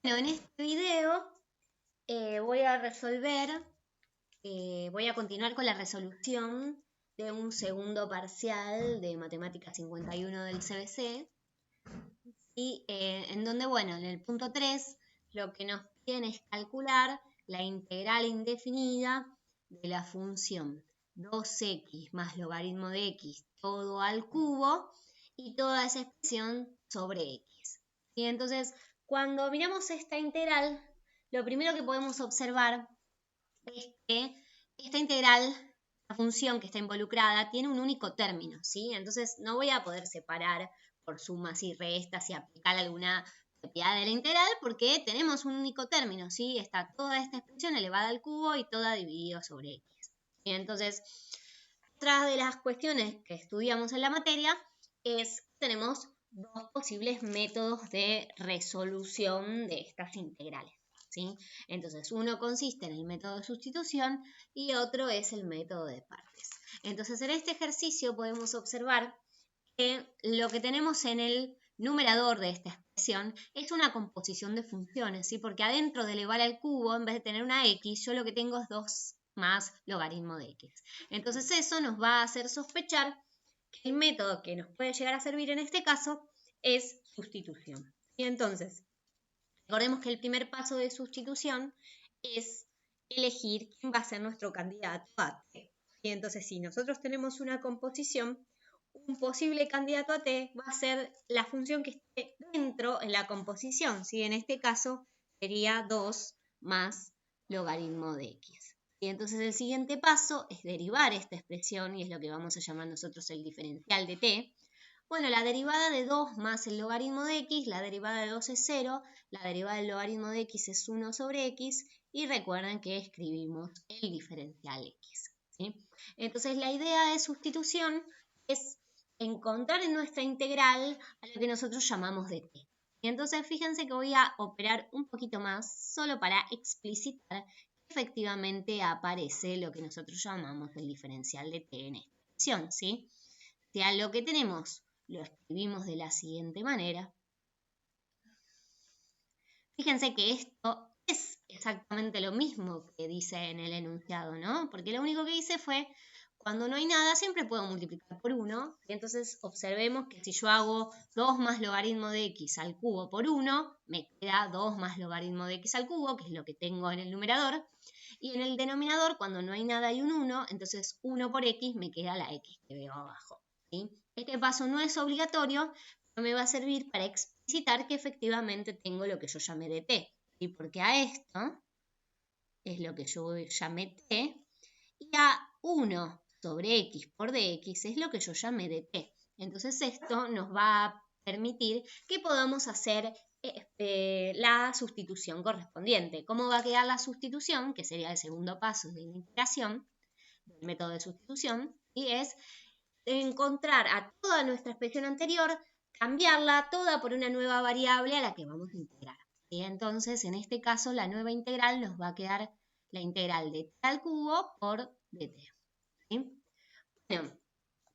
Bueno, en este video voy a voy a continuar con la resolución de un segundo parcial de Matemática 51 del CBC, y en donde, bueno, en el punto 3 lo que nos piden es calcular la integral indefinida de la función 2x más logaritmo de x todo al cubo y toda esa expresión sobre x. Y entonces, cuando miramos esta integral, lo primero que podemos observar es que esta integral, la función que está involucrada, tiene un único término, ¿sí? Entonces no voy a poder separar por sumas y restas y aplicar alguna propiedad de la integral porque tenemos un único término, ¿sí? Está toda esta expresión elevada al cubo y toda dividida sobre x. Y entonces, otra de las cuestiones que estudiamos en la materia es que tenemos dos posibles métodos de resolución de estas integrales, ¿sí? Entonces, uno consiste en el método de sustitución y otro es el método de partes. Entonces, en este ejercicio podemos observar que lo que tenemos en el numerador de esta expresión es una composición de funciones, ¿sí? Porque adentro de elevar al cubo, en vez de tener una x, yo lo que tengo es 2 más logaritmo de x. Entonces eso nos va a hacer sospechar que el método que nos puede llegar a servir en este caso es sustitución. Y entonces, recordemos que el primer paso de sustitución es elegir quién va a ser nuestro candidato a T. Y entonces, si nosotros tenemos una composición, un posible candidato a T va a ser la función que esté dentro en la composición, ¿sí? En este caso sería 2 más logaritmo de x. Y entonces el siguiente paso es derivar esta expresión y es lo que vamos a llamar nosotros el diferencial de T. Bueno, la derivada de 2 más el logaritmo de x, la derivada de 2 es 0, la derivada del logaritmo de x es 1 sobre x, y recuerden que escribimos el diferencial x, ¿sí? Entonces la idea de sustitución es encontrar en nuestra integral a lo que nosotros llamamos de t. Y entonces fíjense que voy a operar un poquito más solo para explicitar que efectivamente aparece lo que nosotros llamamos el diferencial de t en esta expresión, ¿sí? O sea, lo que tenemos lo escribimos de la siguiente manera. Fíjense que esto es exactamente lo mismo que dice en el enunciado, ¿no? Porque lo único que hice fue, cuando no hay nada, siempre puedo multiplicar por 1. Y entonces observemos que si yo hago 2 más logaritmo de x al cubo por 1, me queda 2 más logaritmo de x al cubo, que es lo que tengo en el numerador. Y en el denominador, cuando no hay nada y un 1, entonces 1 por x me queda la x que veo abajo, ¿sí? Este paso no es obligatorio, pero me va a servir para explicitar que efectivamente tengo lo que yo llamé de t, ¿sí? Porque a esto es lo que yo llamé t, y a 1 sobre x por dx es lo que yo llamé de t. Entonces esto nos va a permitir que podamos hacer la sustitución correspondiente. ¿Cómo va a quedar la sustitución? Que sería el segundo paso de la integración del método de sustitución, y es encontrar a toda nuestra expresión anterior, cambiarla toda por una nueva variable a la que vamos a integrar. Y entonces, en este caso, la nueva integral nos va a quedar la integral de t al cubo por dt. ¿Sí? Bueno,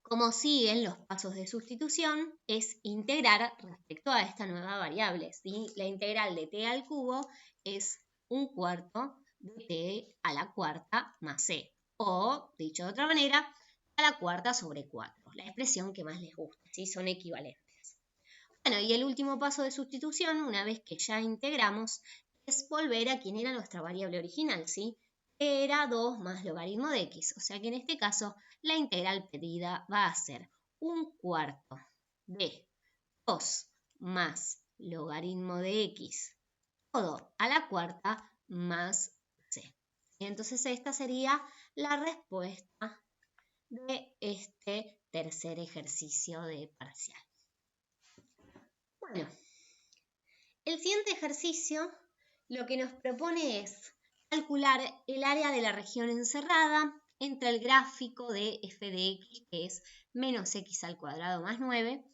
como siguen los pasos de sustitución, es integrar respecto a esta nueva variable, ¿sí? La integral de t al cubo es 1/4 de t a la cuarta más c. O, dicho de otra manera, a la cuarta sobre 4. La expresión que más les gusta, ¿sí? Son equivalentes. Bueno, y el último paso de sustitución, una vez que ya integramos, es volver a quien era nuestra variable original, ¿sí? Era 2 más logaritmo de x. O sea que en este caso la integral pedida va a ser 1/4 de 2 más logaritmo de x todo a la cuarta más c. Y entonces esta sería la respuesta de este tercer ejercicio de parcial. Bueno, el siguiente ejercicio lo que nos propone es calcular el área de la región encerrada entre el gráfico de f de x, que es menos x al cuadrado más 9,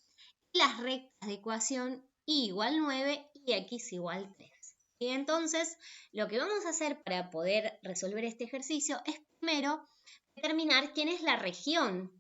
y las rectas de ecuación y igual 9 y x igual 3. Y entonces, lo que vamos a hacer para poder resolver este ejercicio es primero determinar quién es la región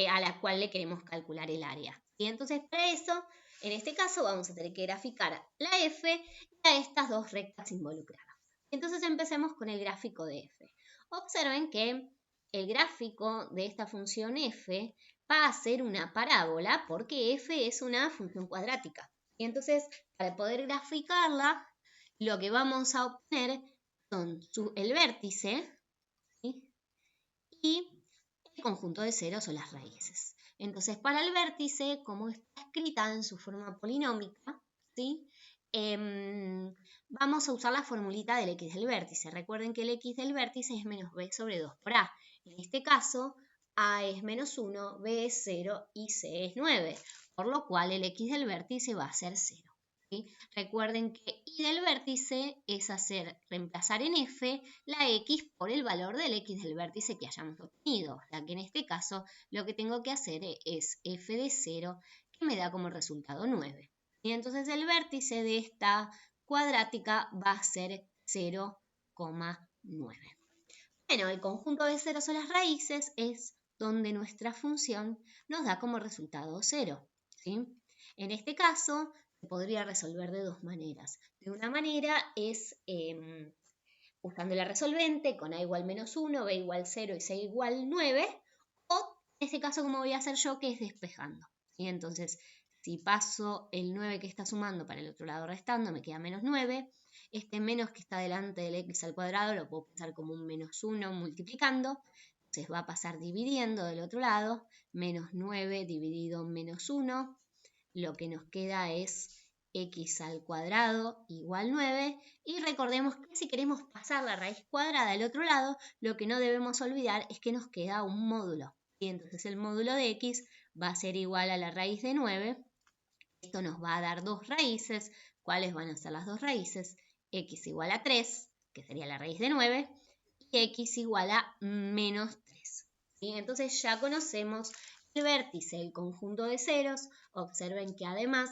a la cual le queremos calcular el área. Y entonces, para eso En este caso vamos a tener que graficar la f y a estas dos rectas involucradas. Entonces empecemos con el gráfico de f. Observen que el gráfico de esta función f va a ser una parábola porque f es una función cuadrática. Y entonces, para poder graficarla, lo que vamos a obtener son el vértice, ¿sí?, y el conjunto de ceros o las raíces. Entonces, para el vértice, como está escrita en su forma polinómica, ¿sí?, vamos a usar la formulita del x del vértice. Recuerden que el x del vértice es menos b sobre 2 por a. En este caso, a es menos 1, b es 0 y c es 9, por lo cual el x del vértice va a ser 0. ¿Sí? Recuerden que y del vértice es reemplazar en f la x por el valor del x del vértice que hayamos obtenido. O sea que en este caso lo que tengo que hacer es f de 0, que me da como resultado 9. Y entonces el vértice de esta cuadrática va a ser 0,9. Bueno, el conjunto de ceros o las raíces es donde nuestra función nos da como resultado 0. ¿Sí? En este caso, se podría resolver de dos maneras. De una manera es usando la resolvente con a igual menos 1, b igual 0 y c igual 9. O en este caso, como voy a hacer yo, que es despejando. ¿Sí? Entonces, si paso el 9 que está sumando para el otro lado restando, me queda menos 9. Este menos que está delante del x al cuadrado lo puedo pensar como un menos 1 multiplicando. Entonces va a pasar dividiendo del otro lado. Menos 9 dividido menos 1. Lo que nos queda es x al cuadrado igual 9. Y recordemos que si queremos pasar la raíz cuadrada al otro lado, lo que no debemos olvidar es que nos queda un módulo. Y entonces el módulo de x va a ser igual a la raíz de 9. Esto nos va a dar dos raíces. ¿Cuáles van a ser las dos raíces? X igual a 3, que sería la raíz de 9, y x igual a menos 3. ¿Sí? Entonces ya conocemos el vértice, el conjunto de ceros. Observen que además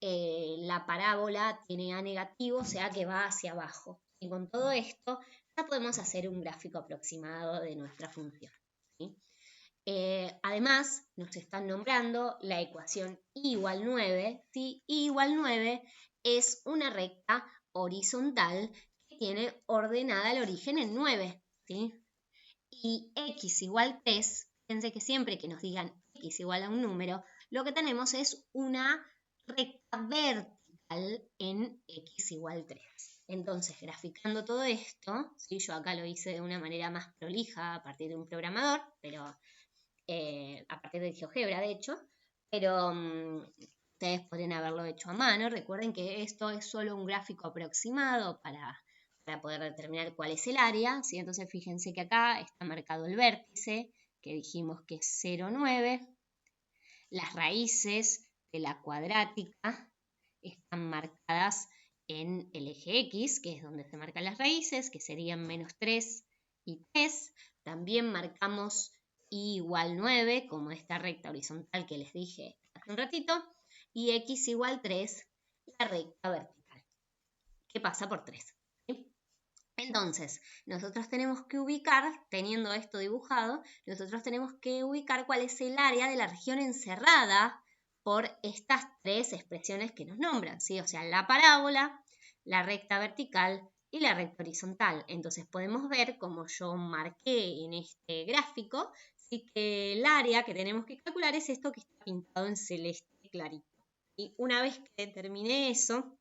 la parábola tiene a negativo, o sea que va hacia abajo. Y con todo esto ya podemos hacer un gráfico aproximado de nuestra función. ¿Sí? Además, nos están nombrando la ecuación y igual 9. ¿Sí? Y igual 9 es una recta horizontal que tiene ordenada el origen en 9. ¿Sí? Y x igual 3, fíjense que siempre que nos digan x igual a un número, lo que tenemos es una recta vertical en x igual 3. Entonces, graficando todo esto, ¿sí?, yo acá lo hice de una manera más prolija a partir de un programador, pero a partir de GeoGebra, de hecho, pero ustedes podrían haberlo hecho a mano. Recuerden que esto es solo un gráfico aproximado para poder determinar cuál es el área, ¿sí? Entonces fíjense que acá está marcado el vértice, que dijimos que es 0,9. Las raíces de la cuadrática están marcadas en el eje X, que es donde se marcan las raíces, que serían menos 3 y 3. También marcamos y igual 9, como esta recta horizontal que les dije hace un ratito, y x igual 3, la recta vertical, que pasa por 3. ¿Sí? Entonces, nosotros tenemos que ubicar, teniendo esto dibujado, nosotros tenemos que ubicar cuál es el área de la región encerrada por estas tres expresiones que nos nombran, ¿sí? O sea, la parábola, la recta vertical y la recta horizontal. Entonces podemos ver, como yo marqué en este gráfico, ¿sí?, que el área que tenemos que calcular es esto que está pintado en celeste clarito. Y una vez que determiné eso,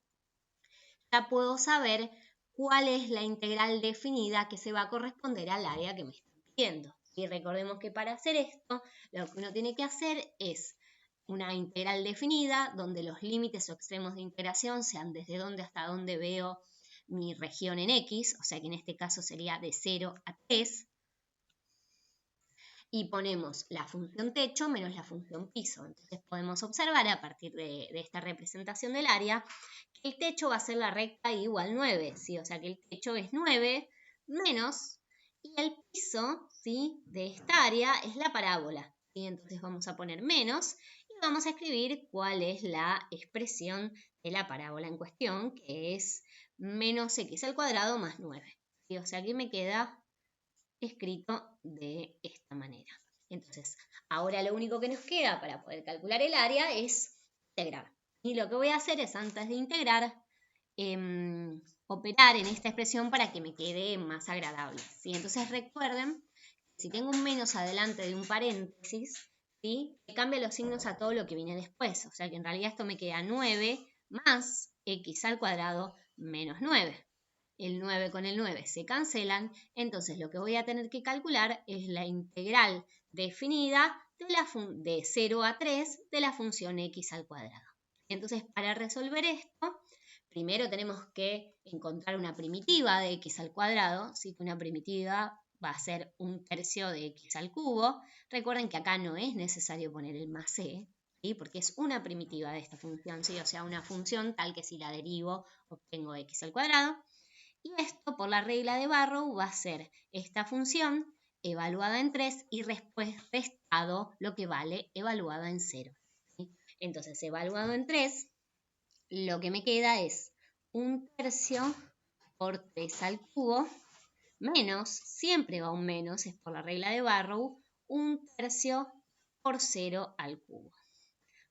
ya puedo saber cuál es la integral definida que se va a corresponder al área que me están pidiendo. Y recordemos que para hacer esto, lo que uno tiene que hacer es una integral definida donde los límites o extremos de integración sean desde dónde hasta dónde veo mi región en X, o sea que en este caso sería de 0 a 3. Y ponemos la función techo menos la función piso. Entonces podemos observar a partir de esta representación del área que el techo va a ser la recta igual 9, ¿sí? O sea que el techo es 9 menos, y el piso, ¿sí?, de esta área es la parábola, ¿sí? Entonces vamos a poner menos y vamos a escribir cuál es la expresión de la parábola en cuestión, que es menos x al cuadrado más 9. ¿Sí? O sea que me queda escrito de esta manera. Entonces, ahora lo único que nos queda para poder calcular el área es integrar. Y lo que voy a hacer es, antes de integrar, operar en esta expresión para que me quede más agradable, ¿sí? Entonces recuerden, si tengo un menos adelante de un paréntesis, ¿sí?, me cambia los signos a todo lo que viene después. O sea que en realidad esto me queda 9 más x al cuadrado menos 9. El 9 con el 9 se cancelan, entonces lo que voy a tener que calcular es la integral definida de 0 a 3 de la función x al cuadrado. Entonces, para resolver esto, primero tenemos que encontrar una primitiva de x al cuadrado, ¿sí? Que una primitiva va a ser 1/3 de x al cubo. Recuerden que acá no es necesario poner el más c, ¿sí? Porque es una primitiva de esta función, ¿sí? O sea, una función tal que si la derivo obtengo x al cuadrado. Y esto, por la regla de Barrow, va a ser esta función evaluada en 3 y después restado lo que vale evaluada en 0. ¿Sí? Entonces, evaluado en 3, lo que me queda es 1/3 por 3 al cubo, menos, siempre va un menos, es por la regla de Barrow, 1/3 por 0 al cubo.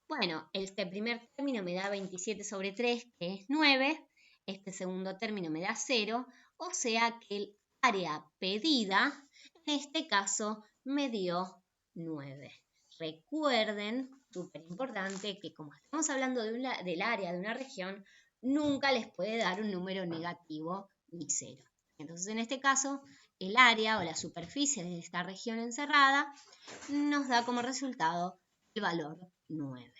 Bueno, este primer término me da 27 sobre 3, que es 9. Este segundo término me da 0. O sea que el área pedida, en este caso, me dio 9. Recuerden, súper importante, que como estamos hablando del área de una región, nunca les puede dar un número negativo ni 0. Entonces, en este caso, el área o la superficie de esta región encerrada nos da como resultado el valor 9.